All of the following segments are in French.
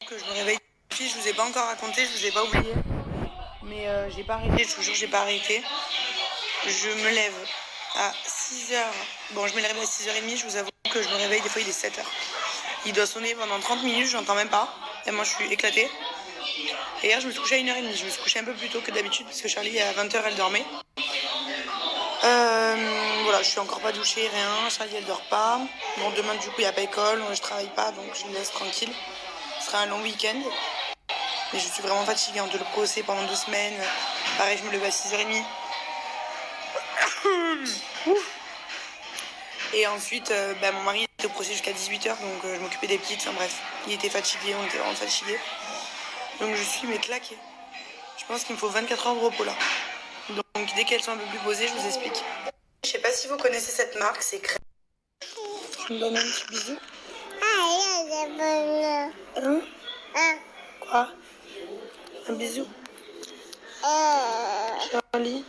Que je me réveille. Je vous ai pas encore raconté, je vous ai pas oublié. Mais j'ai pas arrêté, je vous jure, j'ai pas arrêté. Je me lève à 6h. Bon, je me lève à 6h30, je vous avoue que je me réveille, des fois il est 7h. Il doit sonner pendant 30 minutes, j'entends même pas. Et moi je suis éclatée. Et hier je me suis couchée à 1h30, je me suis couchée un peu plus tôt que d'habitude parce que Charlie à 20h elle dormait. Voilà, je suis encore pas douchée, rien. Charlie elle dort pas. Bon, demain du coup il n'y a pas école, je travaille pas donc je me laisse tranquille. Ce sera un long week-end. Mais je suis vraiment fatiguée de le procès pendant 2 semaines. Pareil, je me lève à 6h30. Et ensuite, mon mari était au procès jusqu'à 18h, donc je m'occupais des petites. Enfin bref, il était fatigué, on était vraiment fatigués. Donc je suis claquée. Je pense qu'il me faut 24 heures de repos là. Donc dès qu'elles sont un peu plus posées, je vous explique. Je sais pas si vous connaissez cette marque, c'est Crème. Tu me donnes un petit bisou. Hein? Quoi? Un bisou. Charlie.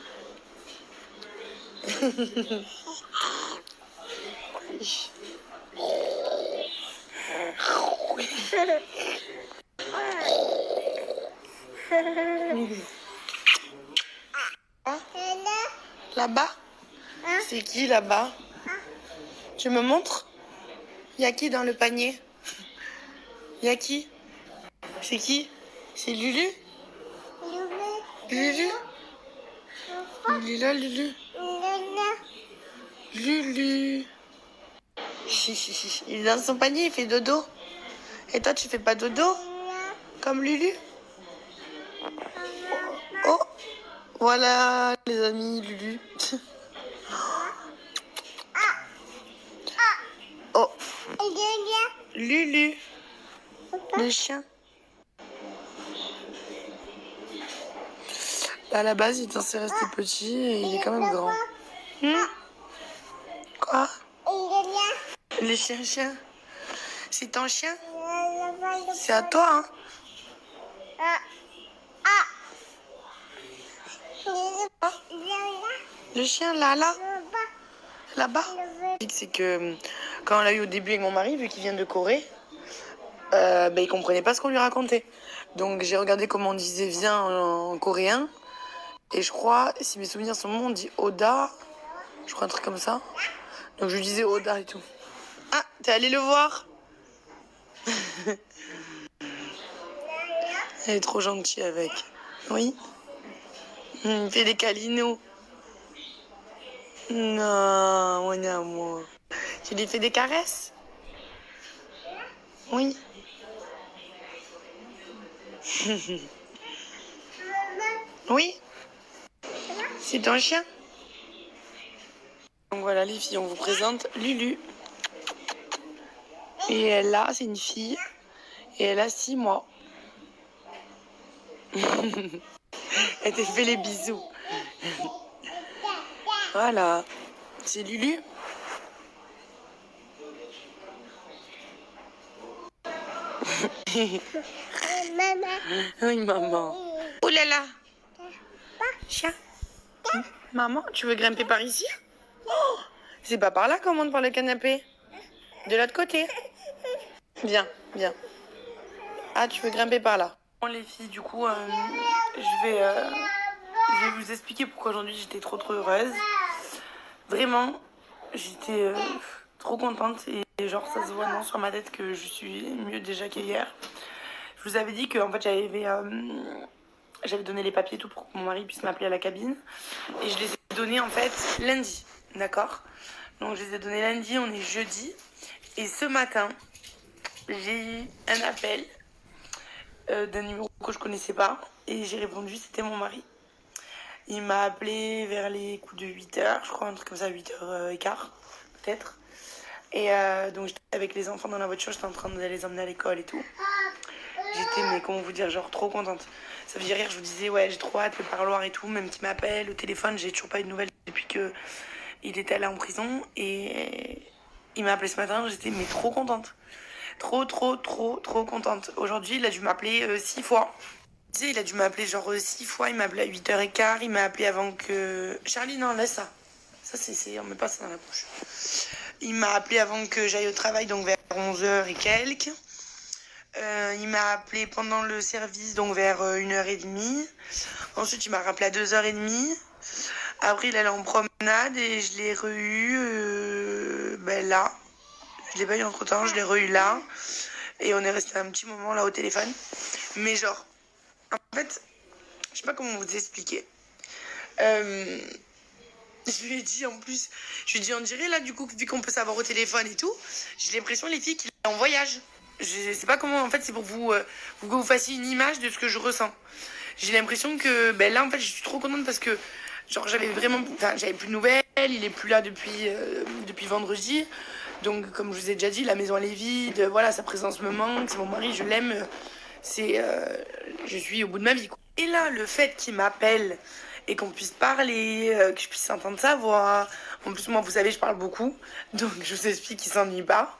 Là-bas? C'est qui là-bas? Tu me montres? Y a qui dans le panier? Y a qui? C'est qui? C'est Lulu? Lulu? Il est là, Lulu? Lulu. Il est dans son panier, il fait dodo. Et toi, tu fais pas dodo? Comme Lulu? Oh! Voilà, les amis, Lulu. Oh! Lulu. Le chien. À la base, il est censé rester petit et il est quand même grand. Quoi? Le chien. C'est ton chien? C'est à toi, hein? Le chien, là-bas. C'est que quand on l'a eu au début avec mon mari, vu qu'il vient de Corée, il comprenait pas ce qu'on lui racontait. Donc j'ai regardé comment on disait viens en coréen. Et je crois, si mes souvenirs sont bons, on dit Oda. Je crois un truc comme ça. Donc je lui disais Oda et tout. Ah, t'es allé le voir? Elle est trop gentille avec. Oui. Il fait des câlinos. Non, mon amour. Tu lui fais des caresses? Oui. Oui. C'est ton chien? Donc voilà les filles, on vous présente Lulu. Et elle là, c'est une fille. Et elle a 6 mois. Elle t'a fait les bisous. Voilà. C'est Lulu. Oui, maman. Oh là là. Chien. Maman, tu veux grimper par ici? Oh, c'est pas par là qu'on monte par le canapé. De l'autre côté. Viens. Ah, tu veux grimper par là. Bon, les filles, du coup, je vais vous expliquer pourquoi aujourd'hui j'étais trop heureuse. Vraiment, j'étais trop contente et genre ça se voit non sur ma tête que je suis mieux déjà qu'hier. Je vous avais dit que en fait j'avais donné les papiers et tout pour que mon mari puisse m'appeler à la cabine et je les ai donnés en fait lundi, d'accord? Donc je les ai donnés lundi, on est jeudi et ce matin j'ai eu un appel d'un numéro que je connaissais pas et j'ai répondu, c'était mon mari. Il m'a appelé vers les coups de 8h, je crois, un truc comme ça, 8h15, peut-être. Et donc j'étais avec les enfants dans la voiture, j'étais en train de les emmener à l'école et tout. J'étais, mais comment vous dire, genre trop contente. Ça veut dire hier, je vous disais, ouais, j'ai trop hâte, le parloir et tout, même qu'il m'appelle au téléphone, j'ai toujours pas eu de nouvelles depuis qu'il était là en prison. Et il m'a appelé ce matin, j'étais mais trop contente. Trop contente. Aujourd'hui, il a dû m'appeler 6 fois. Il a dû m'appeler genre 6 fois, il m'a appelé à 8h15, il m'a appelé avant que... Charlie, non, laisse ça. Ça, c'est... On met pas ça dans la bouche. Il m'a appelé avant que j'aille au travail, donc vers 11h et quelques. Il m'a appelé pendant le service, donc vers 1h30. Ensuite, il m'a rappelé à 2h30. Après, il allait en promenade et je l'ai re-eu là. Je l'ai pas eu entre temps, je l'ai re-eu là. Et on est resté un petit moment là au téléphone. Mais genre, en fait, je sais pas comment vous expliquer. Je lui ai dit en plus, je lui ai dit on dirait là du coup, vu qu'on peut savoir au téléphone et tout, j'ai l'impression les filles qu'il est en voyage. Je sais pas comment, en fait c'est pour vous, que vous fassiez une image de ce que je ressens. J'ai l'impression que là en fait je suis trop contente parce que genre j'avais plus de nouvelles, il est plus là depuis vendredi. Donc comme je vous ai déjà dit, la maison elle est vide, voilà, sa présence me manque, c'est mon mari, je l'aime, je suis au bout de ma vie quoi. Et là le fait qu'il m'appelle et qu'on puisse parler, que je puisse entendre sa voix. En plus, moi, vous savez, je parle beaucoup, donc je vous explique qu'il s'ennuie pas.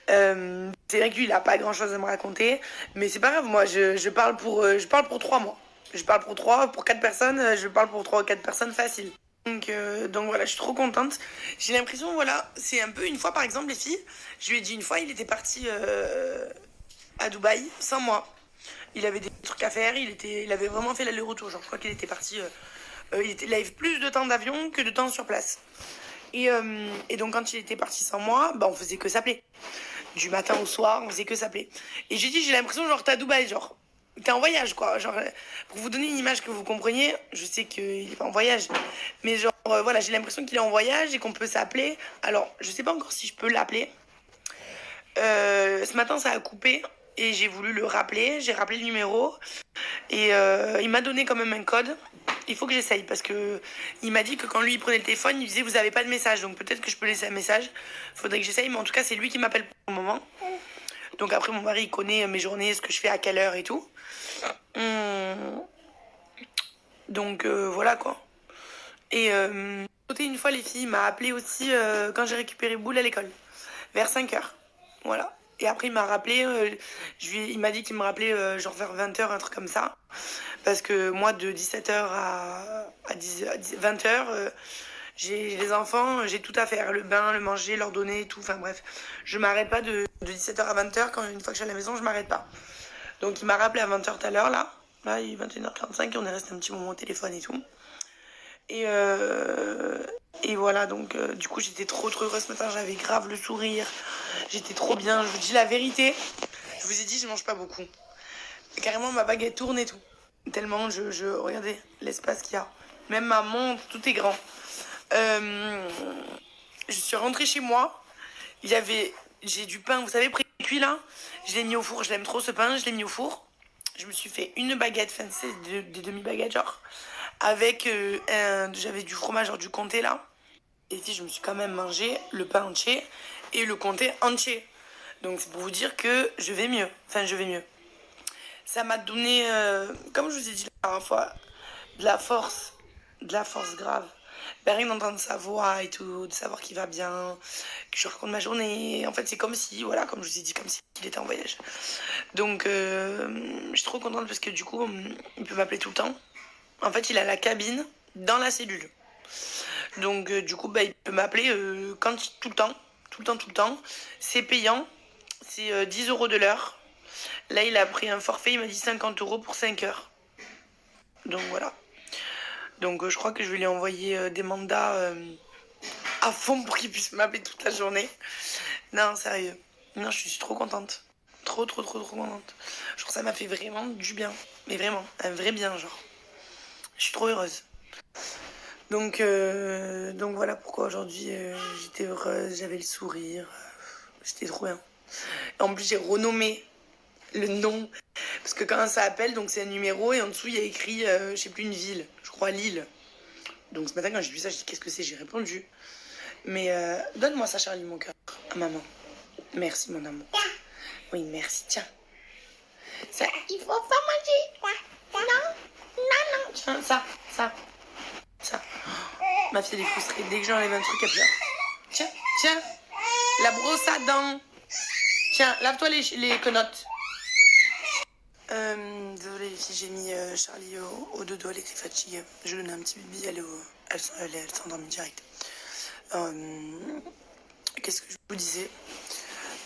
C'est vrai que lui, il a pas grand chose à me raconter, mais c'est pas grave. Moi, je parle pour 3 mois. Je parle pour 4 personnes. Je parle pour 3 ou 4 personnes facile. Donc voilà, je suis trop contente. J'ai l'impression, voilà, c'est un peu une fois par exemple, les filles. Je lui ai dit une fois, il était parti à Dubaï sans moi. Il avait des trucs à faire, il avait vraiment fait l'aller-retour. Genre, je crois qu'il était parti. Il avait plus de temps d'avion que de temps sur place. Et donc, quand il était parti sans moi, bah, on faisait que s'appeler. Du matin au soir, on faisait que s'appeler. Et j'ai dit, j'ai l'impression, genre, t'es à Dubaï, genre, t'es en voyage, quoi. Genre, pour vous donner une image que vous compreniez, je sais qu'il est pas en voyage, mais genre, voilà, j'ai l'impression qu'il est en voyage et qu'on peut s'appeler. Alors, je sais pas encore si je peux l'appeler. Ce matin, ça a coupé et j'ai voulu le rappeler. J'ai rappelé le numéro et il m'a donné quand même un code. Il faut que j'essaye parce que il m'a dit que quand lui il prenait le téléphone, il disait vous avez pas de message. Donc peut-être que je peux laisser un message. Faudrait que j'essaye, mais en tout cas, c'est lui qui m'appelle pour le moment. Donc après, mon mari il connaît mes journées, ce que je fais à quelle heure et tout. Donc voilà quoi. Et une fois, les filles, il m'a appelé aussi quand j'ai récupéré Boule à l'école, vers 5h. Voilà. Et après, il m'a rappelé, il m'a dit qu'il me rappelait genre vers 20h, un truc comme ça. Parce que moi, de 17h à 20h, j'ai les enfants, j'ai tout à faire. Le bain, le manger, leur donner, tout. Enfin bref, je m'arrête pas de 17h à 20h. Quand une fois que je suis à la maison, je m'arrête pas. Donc il m'a rappelé à 20h tout à l'heure, là. Là, il est 21h45 et on est resté un petit moment au téléphone et tout. Et, euh, et voilà, donc du coup, j'étais trop heureuse ce matin. J'avais grave le sourire. J'étais trop bien. Je vous dis la vérité. Je vous ai dit, je mange pas beaucoup. Et carrément, ma baguette tourne et tout. Tellement regardez l'espace qu'il y a. Même ma montre, tout est grand. Je suis rentrée chez moi. J'ai du pain, vous savez, pré-cuit là. Je l'ai mis au four. Je l'aime trop ce pain. Je l'ai mis au four. Je me suis fait une baguette, enfin c'est des demi-baguettes genre. Avec j'avais du fromage, genre du comté là. Et puis je me suis quand même mangé le pain entier et le comté entier. Donc c'est pour vous dire que je vais mieux. Enfin, je vais mieux. Ça m'a donné, comme je vous ai dit la dernière fois, de la force. De la force grave. Ben, rien d'entendre sa voix et tout, de savoir qu'il va bien, que je raconte ma journée. En fait, c'est comme si, voilà, comme je vous ai dit, comme s'il était en voyage. Donc, je suis trop contente parce que du coup, il peut m'appeler tout le temps. En fait, il a la cabine dans la cellule. Donc, du coup, bah, il peut m'appeler tout le temps. Tout le temps, tout le temps. C'est payant. C'est 10 € de l'heure. Là, il a pris un forfait. Il m'a dit 50 € pour 5 heures. Donc, voilà. Donc, je crois que je vais lui envoyer des mandats à fond pour qu'il puisse m'appeler toute la journée. Non, sérieux. Non, je suis trop contente. Trop, trop, trop, trop contente. Genre, ça m'a fait vraiment du bien. Mais vraiment, un vrai bien, genre. Je suis trop heureuse. Donc voilà pourquoi aujourd'hui j'étais heureuse, j'avais le sourire, j'étais trop bien. En plus j'ai renommé le nom, parce que quand ça appelle, donc c'est un numéro et en dessous il y a écrit, je sais plus, une ville, je crois Lille. Donc ce matin quand j'ai vu ça, j'ai dit qu'est-ce que c'est, j'ai répondu. Mais donne-moi ça Charlie, mon cœur, à maman. Merci mon amour. Oui merci, tiens. Ça, il faut pas manger. Non, non, non. Tiens, ça. Ça. Ma fille elle est frustrée. Dès que j'enlève un truc, elle pleure. Tiens. La brosse à dents. Tiens, lave-toi les quenottes. Désolée les filles, j'ai mis Charlie au dodo, elle était fatiguée. Je lui ai donné un petit bibi, elle s'est endormie direct. Qu'est-ce que je vous disais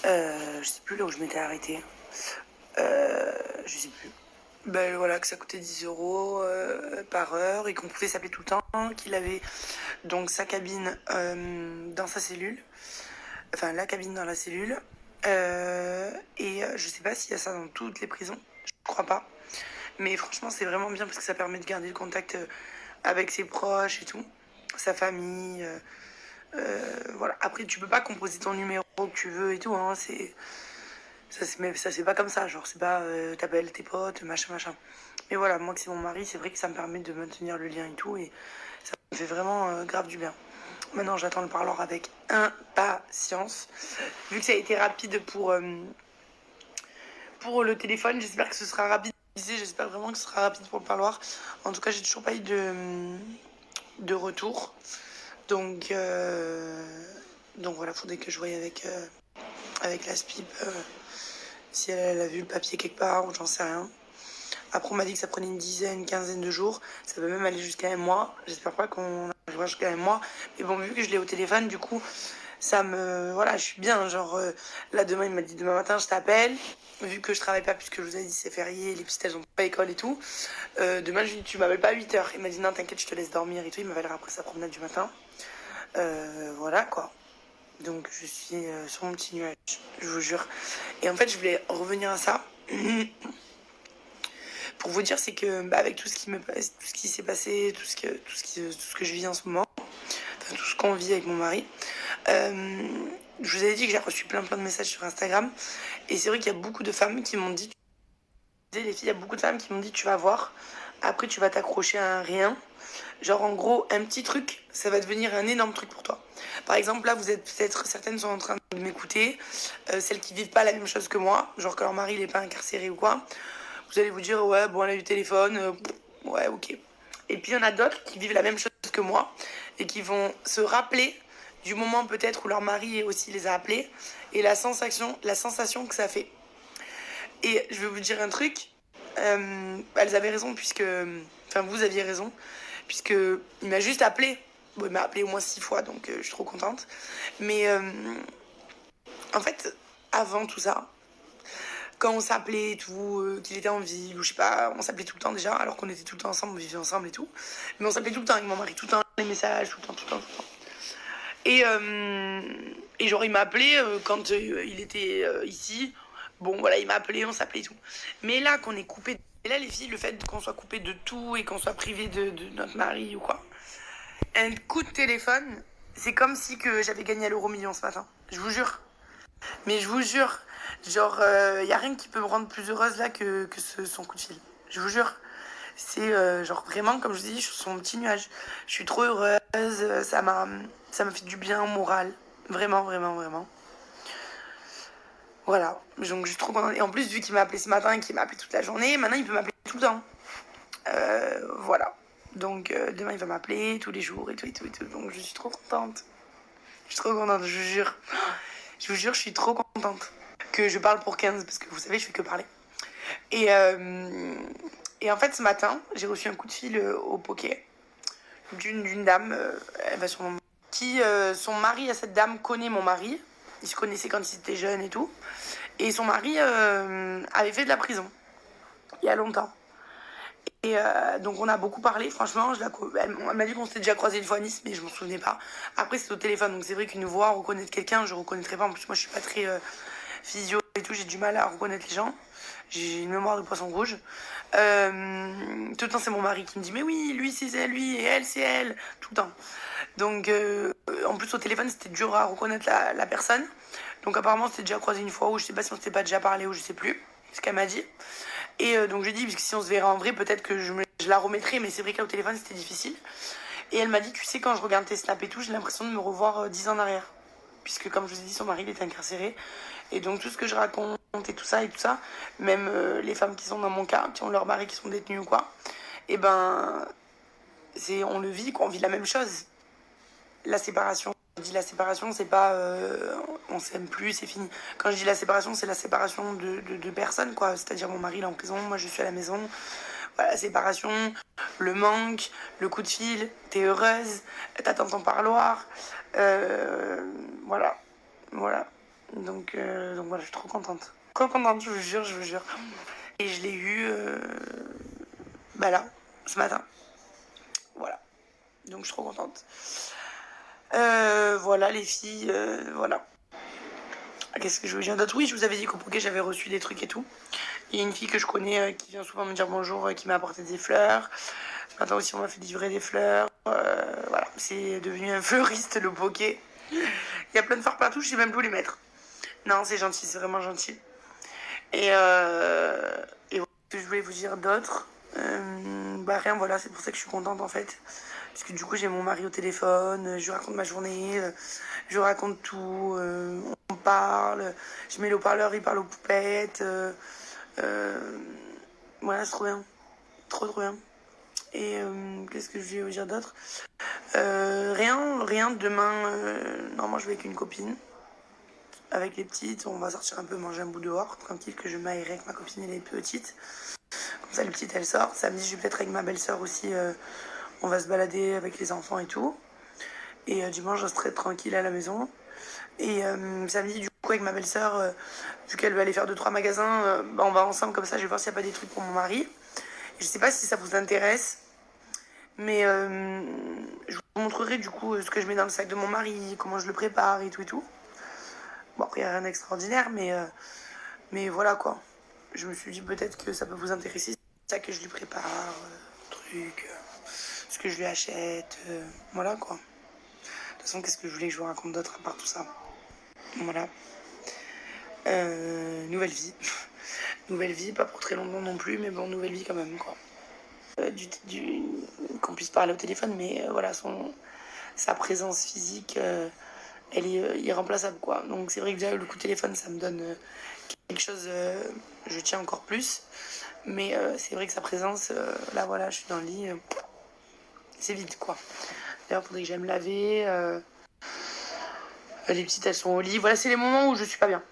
Je sais plus là où je m'étais arrêtée. je sais plus. Ben voilà, que ça coûtait 10 euros par heure et qu'on pouvait s'appeler tout le temps, qu'il avait donc sa cabine dans sa cellule, enfin la cabine dans la cellule. Je sais pas s'il y a ça dans toutes les prisons, je crois pas. Mais franchement, c'est vraiment bien parce que ça permet de garder le contact avec ses proches et tout, sa famille. Voilà. Après, tu peux pas composer ton numéro que tu veux et tout, hein. Ça se fait pas comme ça, genre c'est pas t'appelles tes potes, machin machin. Mais voilà, moi que c'est mon mari, c'est vrai que ça me permet de maintenir le lien et tout, et ça me fait vraiment grave du bien. Maintenant j'attends le parloir avec impatience. Vu que ça a été rapide pour le téléphone, j'espère que ce sera rapide. J'espère vraiment que ce sera rapide pour le parloir. En tout cas, j'ai toujours pas eu de retour. Donc voilà, faudrait que je voie avec la SPIP si elle a vu le papier quelque part ou j'en sais rien. Après, on m'a dit que ça prenait une dizaine, une quinzaine de jours. Ça peut même aller jusqu'à un mois. J'espère pas qu'on arrivera jusqu'à un mois. Mais bon, vu que je l'ai au téléphone, du coup, ça me... Voilà, je suis bien. Genre, là, demain, il m'a dit demain matin, je t'appelle. Vu que je travaille pas, puisque je vous ai dit, c'est férié, les petites, elles ont pas école et tout. Demain, je lui ai dit, tu m'appelles pas à 8 heures. Il m'a dit, non, t'inquiète, je te laisse dormir et tout. Il m'appellera après sa promenade du matin. Voilà, quoi. Donc, je suis sur mon petit nuage, je vous jure. Et en fait, je voulais revenir à ça. Pour vous dire, c'est que avec tout ce qui s'est passé, tout ce que je vis en ce moment, enfin, tout ce qu'on vit avec mon mari, je vous avais dit que j'ai reçu plein de messages sur Instagram. Et c'est vrai qu'il y a beaucoup de femmes qui m'ont dit, les filles, il y a beaucoup de femmes qui m'ont dit, tu vas voir, après tu vas t'accrocher à un rien. Genre en gros, un petit truc, ça va devenir un énorme truc pour toi. Par exemple, là, vous êtes peut-être, certaines sont en train de m'écouter, celles qui vivent pas la même chose que moi, genre que leur mari il est pas incarcéré ou quoi. Vous allez vous dire, ouais, bon, elle a eu le téléphone, ouais, ok. Et puis il y en a d'autres qui vivent la même chose que moi et qui vont se rappeler du moment peut-être où leur mari aussi les a appelés et la sensation que ça fait. Et je vais vous dire un truc, elles avaient raison puisque, enfin vous aviez raison, puisque il m'a juste appelé. Bon, il m'a appelé au moins 6 fois, donc je suis trop contente. Mais en fait, avant tout ça, quand on s'appelait et tout, qu'il était en ville, ou je sais pas, on s'appelait tout le temps déjà, alors qu'on était tout le temps ensemble, on vivait ensemble et tout. Mais on s'appelait tout le temps avec mon mari, tout le temps, les messages, tout le temps, tout le temps, tout le temps. Et genre, il m'a appelé quand il était ici. Bon, voilà, il m'a appelé, on s'appelait et tout. Mais là, qu'on est coupé. Et là, les filles, le fait qu'on soit coupé de tout et qu'on soit privé de notre mari ou quoi, un coup de téléphone, c'est comme si que j'avais gagné à l'euro-million ce matin. Je vous jure. Mais je vous jure, genre, y a rien qui peut me rendre plus heureuse là que son coup de fil. Je vous jure. C'est genre vraiment, comme je vous dis, je suis sur mon petit nuage. Je suis trop heureuse, ça m'a fait du bien au moral. Vraiment, vraiment, vraiment. Voilà, donc je suis trop contente. Et en plus, vu qu'il m'a appelé ce matin et qu'il m'a appelé toute la journée, maintenant il peut m'appeler tout le temps. Voilà. Donc demain il va m'appeler tous les jours et tout et tout et tout. Donc je suis trop contente. Je suis trop contente, je vous jure. Je vous jure, je suis trop contente que je parle pour 15 parce que vous savez, je fais que parler. Et, euh, et en fait, ce matin, j'ai reçu un coup de fil au Poké d'une dame, elle va sur mon qui son mari à cette dame connaît mon mari. Ils se connaissaient quand ils étaient jeunes et tout. Et son mari avait fait de la prison il y a longtemps. Et donc on a beaucoup parlé, franchement, elle m'a dit qu'on s'était déjà croisé une fois à Nice, mais je m'en souvenais pas. Après c'est au téléphone, donc c'est vrai qu'une voix, reconnaître quelqu'un, je reconnaîtrais pas. En plus moi je suis pas très physio et tout, j'ai du mal à reconnaître les gens. J'ai une mémoire de poisson rouge. Tout le temps c'est mon mari qui me dit mais oui, lui c'est lui et elle c'est elle, tout le temps. Donc en plus au téléphone c'était dur à reconnaître la personne. Donc apparemment c'était déjà croisé une fois ou je sais pas si on s'était pas déjà parlé ou je sais plus ce qu'elle m'a dit. Et donc je lui ai dit, parce que si on se verrait en vrai, peut-être que je la remettrais, mais c'est vrai qu'au téléphone c'était difficile. Et elle m'a dit, tu sais, quand je regarde tes snaps et tout, j'ai l'impression de me revoir 10 ans en arrière. Puisque comme je vous ai dit, son mari il était incarcéré. Et donc tout ce que je raconte et tout ça, même les femmes qui sont dans mon cas, qui ont leur mari qui sont détenus ou quoi, et ben, on le vit, quoi, on vit la même chose. La séparation. Je dis la séparation, c'est pas on s'aime plus, c'est fini. Quand je dis la séparation, c'est la séparation de personnes, quoi. C'est-à-dire mon mari il est en prison, moi je suis à la maison. Voilà, la séparation, le manque, le coup de fil, t'es heureuse, t'attends ton parloir. Voilà. Voilà. Donc voilà, je suis trop contente. Trop contente, je vous jure, je vous jure. Et je l'ai eu bah là, ce matin. Voilà. Donc je suis trop contente. Voilà les filles, voilà. Qu'est-ce que je veux dire d'autre? Oui, je vous avais dit qu'au Poké j'avais reçu des trucs et tout. Il y a une fille que je connais qui vient souvent me dire bonjour, qui m'a apporté des fleurs. Ce matin aussi on m'a fait livrer des fleurs. Voilà, c'est devenu un fleuriste le Poké. Il y a plein de fleurs partout, je sais même plus où les mettre. Non, c'est gentil, c'est vraiment gentil. Et voilà ce que je voulais vous dire d'autre. Bah rien, voilà, c'est pour ça que je suis contente en fait. Parce que du coup j'ai mon mari au téléphone, je lui raconte ma journée, je lui raconte tout, on parle, je mets le haut-parleur, il parle aux poupettes. Voilà, c'est trop bien. Trop trop bien. Et qu'est-ce que je vais vous dire d'autre? Rien, demain, normalement je vais avec une copine. Avec les petites, on va sortir un peu manger un bout dehors, tranquille, que je m'aérerai avec ma copine et les petites. Comme ça, les petites, elles sortent. Samedi, je vais peut-être avec ma belle-sœur aussi. On va se balader avec les enfants et tout. Et dimanche, je resterai tranquille à la maison. Et samedi, du coup, avec ma belle-sœur, vu qu'elle va aller faire 2-3 magasins, bah, on va ensemble comme ça. Je vais voir s'il n'y a pas des trucs pour mon mari. Et je sais pas si ça vous intéresse, mais je vous montrerai du coup ce que je mets dans le sac de mon mari, comment je le prépare et tout et tout. Bon, après, il n'y a rien d'extraordinaire, mais voilà quoi. Je me suis dit peut-être que ça peut vous intéresser. C'est ça que je lui prépare, truc, ce que je lui achète, voilà quoi. De toute façon, qu'est-ce que je voulais que je vous raconte d'autre à part tout ça? Voilà. Nouvelle vie. Nouvelle vie, pas pour très longtemps non plus, mais bon, nouvelle vie quand même quoi. Qu'on puisse parler au téléphone, mais voilà, sa présence physique, elle est irremplaçable quoi. Donc c'est vrai que déjà le coup de téléphone, ça me donne quelque chose, je tiens encore plus. Mais c'est vrai que sa présence, là voilà, je suis dans le lit, c'est vide quoi. D'ailleurs, faudrait que j'aille me laver. Les petites, elles sont au lit. Voilà, c'est les moments où je suis pas bien.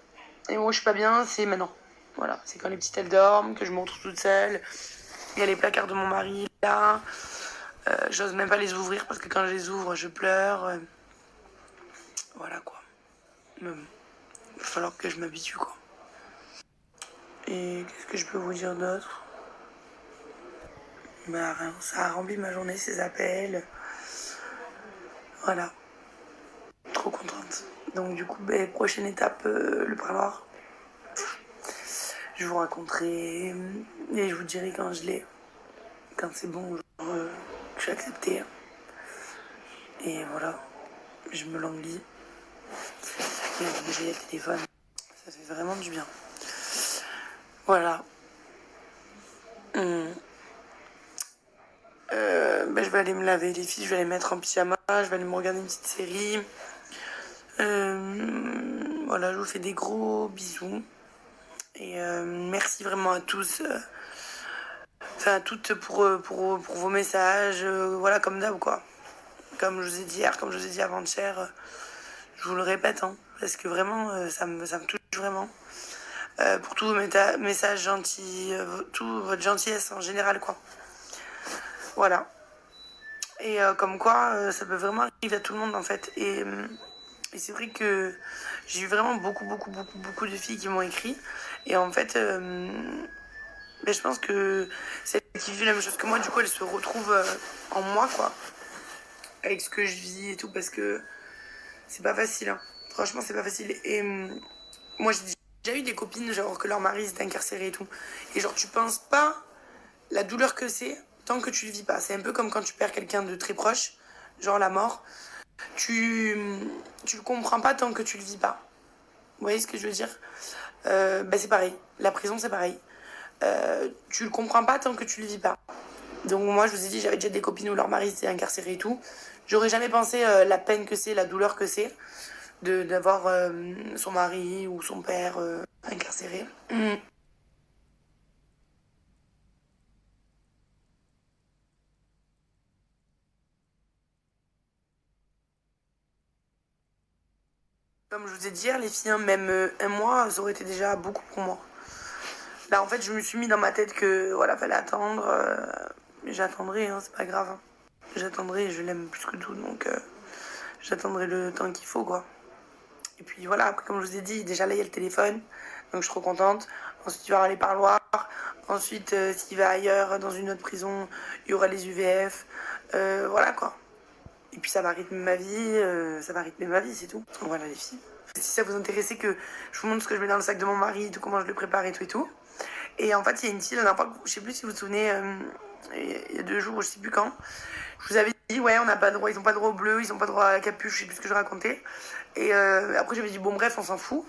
Et moi, je suis pas bien, c'est maintenant. Voilà, c'est quand les petites, elles dorment, que je me retrouve toute seule. Il y a les placards de mon mari là. J'ose même pas les ouvrir parce que quand je les ouvre, je pleure. Voilà quoi. Il va falloir que je m'habitue quoi. Et qu'est-ce que je peux vous dire d'autre? Bah rien, ça a rempli ma journée, ces appels. Voilà, trop contente. Donc du coup, bah, prochaine étape, le parloir. Je vous raconterai et je vous dirai quand je l'ai. Quand c'est bon, genre, que je suis acceptée. Et voilà, je me languis. Et j'ai le téléphone. Ça fait vraiment du bien. Voilà. Ben, je vais aller me laver les filles, je vais les mettre en pyjama, je vais aller me regarder une petite série. Voilà, je vous fais des gros bisous. Et merci vraiment à tous. Enfin, à toutes pour vos messages. Voilà, comme d'hab, quoi. Comme je vous ai dit hier, comme je vous ai dit avant-hier. Je vous le répète, hein, parce que vraiment, ça me touche vraiment. Pour tous vos messages gentils, toute votre gentillesse en général, quoi. Voilà. Et comme quoi, ça peut vraiment arriver à tout le monde, en fait. Et c'est vrai que j'ai eu vraiment beaucoup de filles qui m'ont écrit. Et en fait, ben, je pense que celles qui vivent la même chose que moi, du coup, elles se retrouvent en moi, quoi. Avec ce que je vis et tout, parce que c'est pas facile, hein. Franchement, c'est pas facile. Et moi, j'ai déjà eu des copines, genre, que leur mari s'est incarcéré et tout. Et genre, tu penses pas la douleur que c'est tant que tu le vis pas. C'est un peu comme quand tu perds quelqu'un de très proche, genre la mort. Tu, tu le comprends pas tant que tu le vis pas. Vous voyez ce que je veux dire? Ben c'est pareil. La prison, c'est pareil. Tu le comprends pas tant que tu le vis pas. Donc moi, je vous ai dit, j'avais déjà des copines où leur mari s'est incarcéré et tout. J'aurais jamais pensé la peine que c'est, la douleur que c'est d'avoir son mari ou son père incarcéré. Comme je vous ai dit hier, les filles, hein, même un mois, ça aurait été déjà beaucoup pour moi. Là, en fait, je me suis mis dans ma tête que voilà, fallait attendre. J'attendrai, hein, c'est pas grave, hein. J'attendrai, je l'aime plus que tout, donc j'attendrai le temps qu'il faut, quoi. Et puis voilà, après, comme je vous ai dit, déjà là, il y a le téléphone. Donc, je suis trop contente. Ensuite, il y aura les parloirs. Ensuite, s'il va ailleurs, dans une autre prison, il y aura les UVF. Voilà, quoi. Et puis, ça va rythmer ma vie. C'est tout. Voilà, les filles. Si ça vous intéressait que je vous montre ce que je mets dans le sac de mon mari, tout comment je le prépare et tout et tout. Et en fait, il y a une fille, la dernière fois, je sais plus si vous vous souvenez, il y a 2 jours, je sais plus quand, je vous avais dit, ouais, on n'a pas le droit, ils n'ont pas le droit au bleu, ils n'ont pas le droit à la capuche, je sais plus ce que je racontais. Et après, j'avais dit, bon, bref, on s'en fout.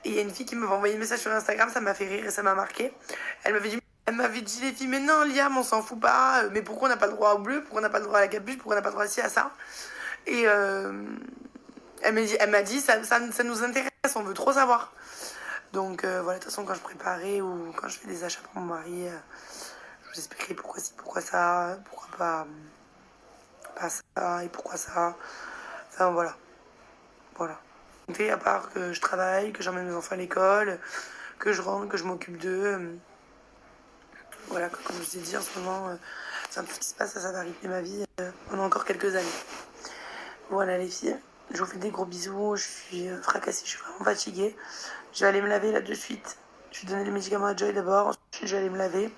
Et il y a une fille qui m'avait envoyé un message sur Instagram, ça m'a fait rire et ça m'a marqué. Elle m'avait dit, les filles, mais non, Liam, on s'en fout pas, mais pourquoi on n'a pas le droit au bleu, pourquoi on n'a pas le droit à la capuche, pourquoi on n'a pas le droit à ci, à ça. Et elle m'a dit, ça nous intéresse, on veut trop savoir. Donc voilà, de toute façon, quand je préparais ou quand je fais des achats pour mon mari, je vous expliquerai pourquoi ci, pourquoi ça, pourquoi pas ça et pourquoi ça. Enfin voilà, voilà. Et à part que je travaille, que j'emmène mes enfants à l'école, que je rentre, que je m'occupe d'eux. Voilà, comme je vous ai dit, en ce moment, tout ce qui se passe, ça va rythmer ma vie pendant encore quelques années. Voilà les filles, je vous fais des gros bisous, je suis fracassée, je suis vraiment fatiguée. Je vais aller me laver là de suite. Je vais donner les médicaments à Joy d'abord, ensuite je vais aller me laver.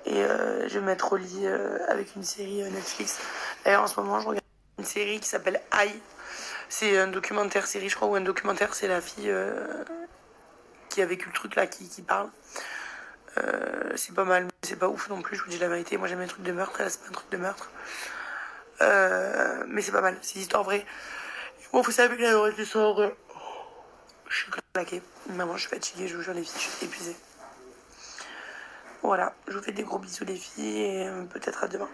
Et je vais me mettre au lit avec une série Netflix. D'ailleurs en ce moment je regarde une série qui s'appelle I. C'est un documentaire série je crois, ou un documentaire, c'est la fille qui a vécu le truc là, qui parle. C'est pas mal, mais c'est pas ouf non plus, je vous dis la vérité. Moi j'aime les trucs de meurtre, et là c'est pas un truc de meurtre. Mais c'est pas mal, c'est une histoire vraie. Bon, vous savez que la vraie histoire vraie. Je suis claquée. Maman, je suis fatiguée, je vous jure les filles, je suis épuisée. Voilà, je vous fais des gros bisous les filles et peut-être à demain.